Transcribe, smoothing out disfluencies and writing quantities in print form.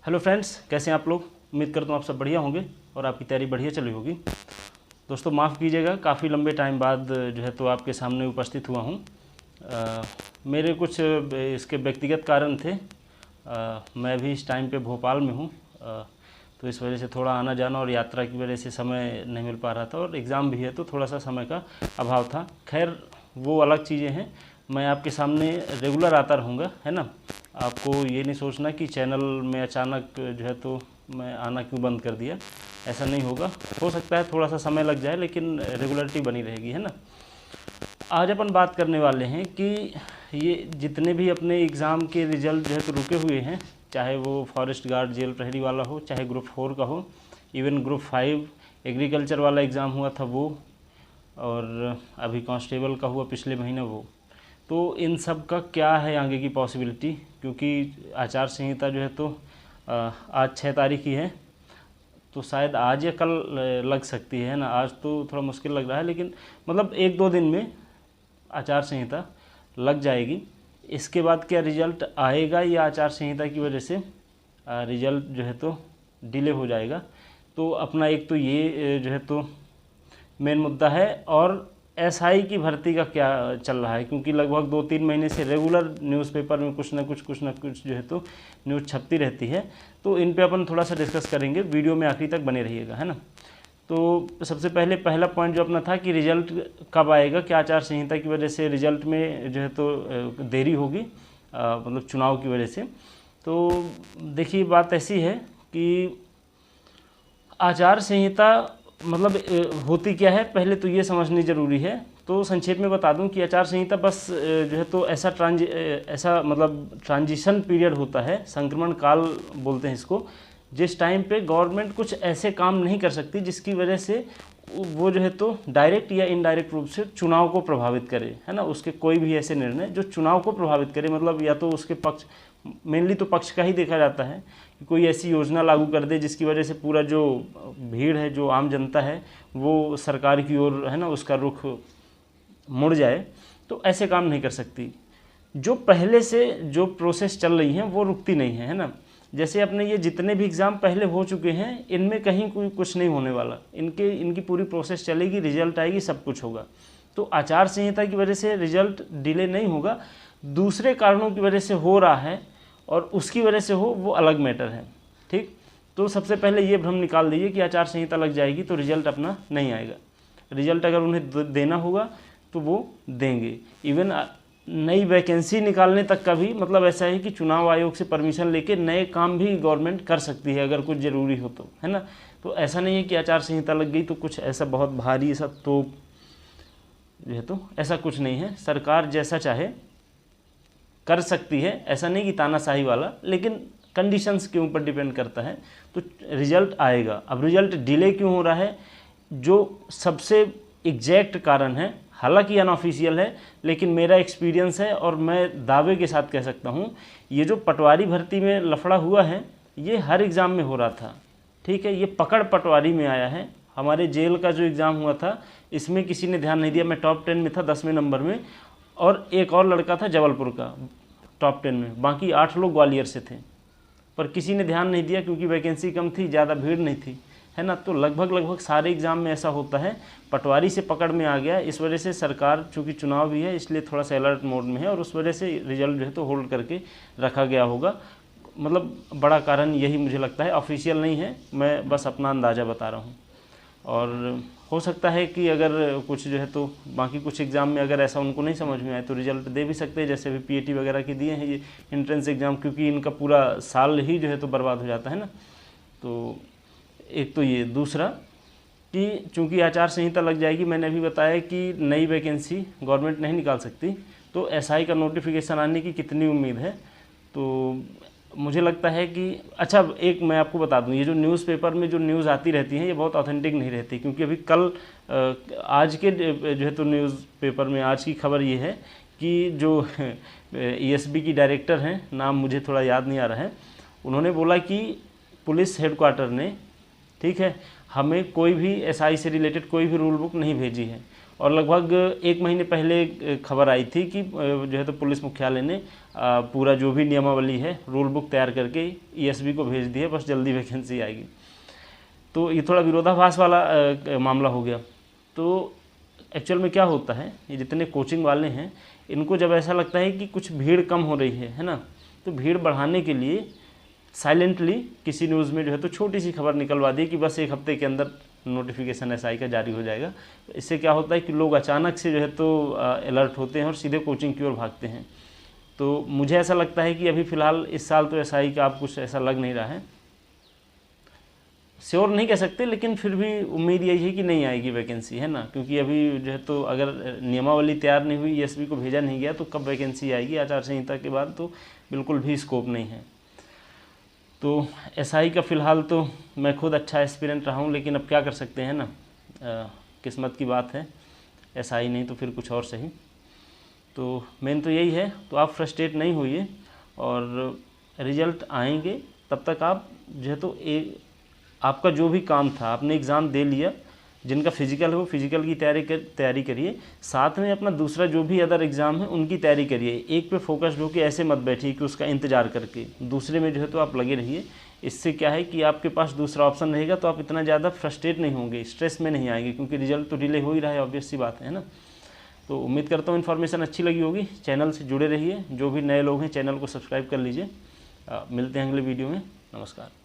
Hello friends, कैसे हैं आप लोग। उम्मीद करता हूँ आप सब बढ़िया होंगे और आपकी तैयारी बढ़िया चली होगी। दोस्तों माफ़ कीजिएगा, काफ़ी लंबे टाइम बाद जो है तो आपके सामने उपस्थित हुआ हूँ। मेरे कुछ इसके व्यक्तिगत कारण थे। मैं भी इस टाइम पे भोपाल में हूँ, तो इस वजह से थोड़ा आना जाना और यात्रा की वजह से समय नहीं मिल पा रहा था, और एग्ज़ाम भी है तो थोड़ा सा समय का अभाव था। खैर वो अलग चीज़ें हैं, मैं आपके सामने रेगुलर आता रहूँगा, है ना। आपको ये नहीं सोचना कि चैनल में अचानक जो है तो मैं आना क्यों बंद कर दिया, ऐसा नहीं होगा। हो सकता है थोड़ा सा समय लग जाए, लेकिन रेगुलरिटी बनी रहेगी, है ना। आज अपन बात करने वाले हैं कि ये जितने भी अपने एग्ज़ाम के रिज़ल्ट जो है तो रुके हुए हैं, चाहे वो फॉरेस्ट गार्ड जेल प्रहरी वाला हो, चाहे ग्रुप 4 का हो, इवन ग्रुप 5 एग्रीकल्चर वाला एग्ज़ाम हुआ था वो, और अभी कांस्टेबल का हुआ पिछले महीने वो। तो इन सब का क्या है आगे की पॉसिबिलिटी, क्योंकि आचार संहिता जो है तो आज 6 तारीख ही है, तो शायद आज या कल लग सकती है ना। आज तो थोड़ा मुश्किल लग रहा है, लेकिन मतलब 1-2 दिन में आचार संहिता लग जाएगी। इसके बाद क्या रिज़ल्ट आएगा या आचार संहिता की वजह से रिज़ल्ट जो है तो डिले हो जाएगा, तो अपना एक तो ये जो है तो मेन मुद्दा है। और एसआई की भर्ती का क्या चल रहा है, क्योंकि लगभग 2-3 महीने से रेगुलर न्यूज़पेपर में कुछ ना कुछ जो है तो न्यूज़ छपती रहती है, तो इन पे अपन थोड़ा सा डिस्कस करेंगे। वीडियो में आखिरी तक बने रहिएगा, है ना। तो सबसे पहला पॉइंट जो अपना था कि रिज़ल्ट कब आएगा, क्या आचार संहिता की वजह से रिज़ल्ट में जो है तो देरी होगी, मतलब चुनाव की वजह से। तो देखिए बात ऐसी है कि आचार संहिता मतलब होती क्या है, पहले तो ये समझनी ज़रूरी है। तो संक्षेप में बता दूं कि आचार संहिता बस जो है तो ऐसा मतलब ट्रांजिशन पीरियड होता है, संक्रमण काल बोलते हैं इसको, जिस टाइम पे गवर्नमेंट कुछ ऐसे काम नहीं कर सकती जिसकी वजह से वो जो है तो डायरेक्ट या इनडायरेक्ट रूप से चुनाव को प्रभावित करे, है ना। उसके कोई भी ऐसे निर्णय जो चुनाव को प्रभावित करे, मतलब या तो उसके पक्ष, मेनली तो पक्ष का ही देखा जाता है कि कोई ऐसी योजना लागू कर दे जिसकी वजह से पूरा जो भीड़ है, जो आम जनता है, वो सरकार की ओर, है ना, उसका रुख मुड़ जाए। तो ऐसे काम नहीं कर सकती। जो पहले से जो प्रोसेस चल रही है वो रुकती नहीं है ना। जैसे अपने ये जितने भी एग्ज़ाम पहले हो चुके हैं, इनमें कहीं कोई कुछ नहीं होने वाला, इनकी पूरी प्रोसेस चलेगी, रिजल्ट आएगी, सब कुछ होगा। तो आचार संहिता की वजह से रिजल्ट डिले नहीं होगा, दूसरे कारणों की वजह से हो रहा है, और उसकी वजह से हो वो अलग मैटर है, ठीक। तो सबसे पहले ये भ्रम निकाल दीजिए कि आचार संहिता लग जाएगी तो रिजल्ट अपना नहीं आएगा। रिजल्ट अगर उन्हें देना होगा तो वो देंगे। इवन नई वैकेंसी निकालने तक का भी मतलब ऐसा है कि चुनाव आयोग से परमिशन लेके नए काम भी गवर्नमेंट कर सकती है अगर कुछ ज़रूरी हो तो, है ना। तो ऐसा नहीं है कि आचार संहिता लग गई तो कुछ ऐसा बहुत भारी सा तो जो है तो ऐसा कुछ नहीं है। सरकार जैसा चाहे कर सकती है, ऐसा नहीं कि तानाशाही वाला, लेकिन कंडीशंस के ऊपर डिपेंड करता है। तो रिजल्ट आएगा। अब रिजल्ट डिले क्यों हो रहा है, जो सबसे एग्जैक्ट कारण है, हालांकि अनऑफिशियल है, लेकिन मेरा एक्सपीरियंस है और मैं दावे के साथ कह सकता हूँ, ये जो पटवारी भर्ती में लफड़ा हुआ है ये हर एग्ज़ाम में हो रहा था, ठीक है। ये पकड़ पटवारी में आया है। हमारे जेल का जो एग्ज़ाम हुआ था इसमें किसी ने ध्यान नहीं दिया। मैं टॉप 10 में था, 10वें नंबर में, और एक और लड़का था जबलपुर का टॉप 10 में, बाकी 8 लोग ग्वालियर से थे, पर किसी ने ध्यान नहीं दिया क्योंकि वैकेंसी कम थी, ज़्यादा भीड़ नहीं थी, है ना। तो लगभग सारे एग्ज़ाम में ऐसा होता है, पटवारी से पकड़ में आ गया। इस वजह से सरकार, चूँकि चुनाव भी है इसलिए थोड़ा सा अलर्ट मोड में है, और उस वजह से रिजल्ट जो है तो होल्ड करके रखा गया होगा। मतलब बड़ा कारण यही मुझे लगता है, ऑफिशियल नहीं है, मैं बस अपना अंदाज़ा बता रहा हूँ। और हो सकता है कि अगर कुछ जो है तो बाकी कुछ एग्ज़ाम में अगर ऐसा उनको नहीं समझ में आए तो रिजल्ट दे भी सकते हैं, जैसे अभी पीएटी वगैरह के दिए हैं ये एंट्रेंस एग्ज़ाम, क्योंकि इनका पूरा साल ही जो है तो बर्बाद हो जाता है ना। तो एक तो ये, दूसरा कि चूंकि आचार संहिता लग जाएगी, मैंने अभी बताया कि नई वैकेंसी गवर्नमेंट नहीं निकाल सकती, तो एसआई का नोटिफिकेशन आने की कितनी उम्मीद है। तो मुझे लगता है कि अच्छा, एक मैं आपको बता दूं, ये जो न्यूज़पेपर में जो न्यूज़ आती रहती हैं ये बहुत ऑथेंटिक नहीं रहती, क्योंकि अभी कल आज के जो है तो न्यूज़पेपर में आज की खबर ये है कि जो ईएसबी की डायरेक्टर हैं, नाम मुझे थोड़ा याद नहीं आ रहा है, उन्होंने बोला कि पुलिस हेडक्वार्टर ने, ठीक है, हमें कोई भी एसआई से रिलेटेड कोई भी रूल बुक नहीं भेजी है, और लगभग 1 महीने पहले खबर आई थी कि जो है तो पुलिस मुख्यालय ने पूरा जो भी नियमावली है रूल बुक तैयार करके ईएसबी को भेज दी है, बस जल्दी वैकेंसी आएगी। तो ये थोड़ा विरोधाभास वाला मामला हो गया। तो एक्चुअल में क्या होता है, ये जितने कोचिंग वाले हैं इनको जब ऐसा लगता है कि कुछ भीड़ कम हो रही है ना, तो भीड़ बढ़ाने के लिए साइलेंटली किसी न्यूज़ में जो है तो छोटी सी खबर निकलवा दी कि बस 1 हफ्ते के अंदर नोटिफिकेशन एसआई का जारी हो जाएगा। इससे क्या होता है कि लोग अचानक से जो है तो अलर्ट होते हैं और सीधे कोचिंग की ओर भागते हैं। तो मुझे ऐसा लगता है कि अभी फ़िलहाल इस साल तो एसआई का आप कुछ ऐसा लग नहीं रहा है, श्योर नहीं कह सकते, लेकिन फिर भी उम्मीद यही है कि नहीं आएगी वैकेंसी, है ना, क्योंकि अभी जो है तो अगर नियमावली तैयार नहीं हुई, ईएसबी को भेजा नहीं गया, तो कब वैकेंसी आएगी? आचार संहिता के बाद तो बिल्कुल भी स्कोप नहीं है। तो एसआई का फ़िलहाल तो मैं खुद अच्छा एस्पिरेंट रहा हूँ, लेकिन अब क्या कर सकते हैं ना, किस्मत की बात है, एसआई नहीं तो फिर कुछ और सही। तो मेन तो यही है, तो आप फ्रस्ट्रेट नहीं होइए और रिजल्ट आएंगे, तब तक आप जो है तो आपका जो भी काम था, आपने एग्ज़ाम दे लिया, जिनका फिजिकल है वो फिजिकल की तैयारी करिए, साथ में अपना दूसरा जो भी अदर एग्ज़ाम है उनकी तैयारी करिए। एक पे फोकस्ड हो कि ऐसे मत बैठिए कि उसका इंतज़ार करके, दूसरे में जो है तो आप लगे रहिए। इससे क्या है कि आपके पास दूसरा ऑप्शन रहेगा, तो आप इतना ज़्यादा फ्रस्ट्रेट नहीं होंगे, स्ट्रेस में नहीं आएंगे, क्योंकि रिजल्ट तो डिले हो ही रहा है, ऑब्वियस सी बात है ना। तो उम्मीद करता हूँ इन्फॉर्मेशन अच्छी लगी होगी। चैनल से जुड़े रहिए, जो भी नए लोग हैं चैनल को सब्सक्राइब कर लीजिए। मिलते हैं अगले वीडियो में। नमस्कार।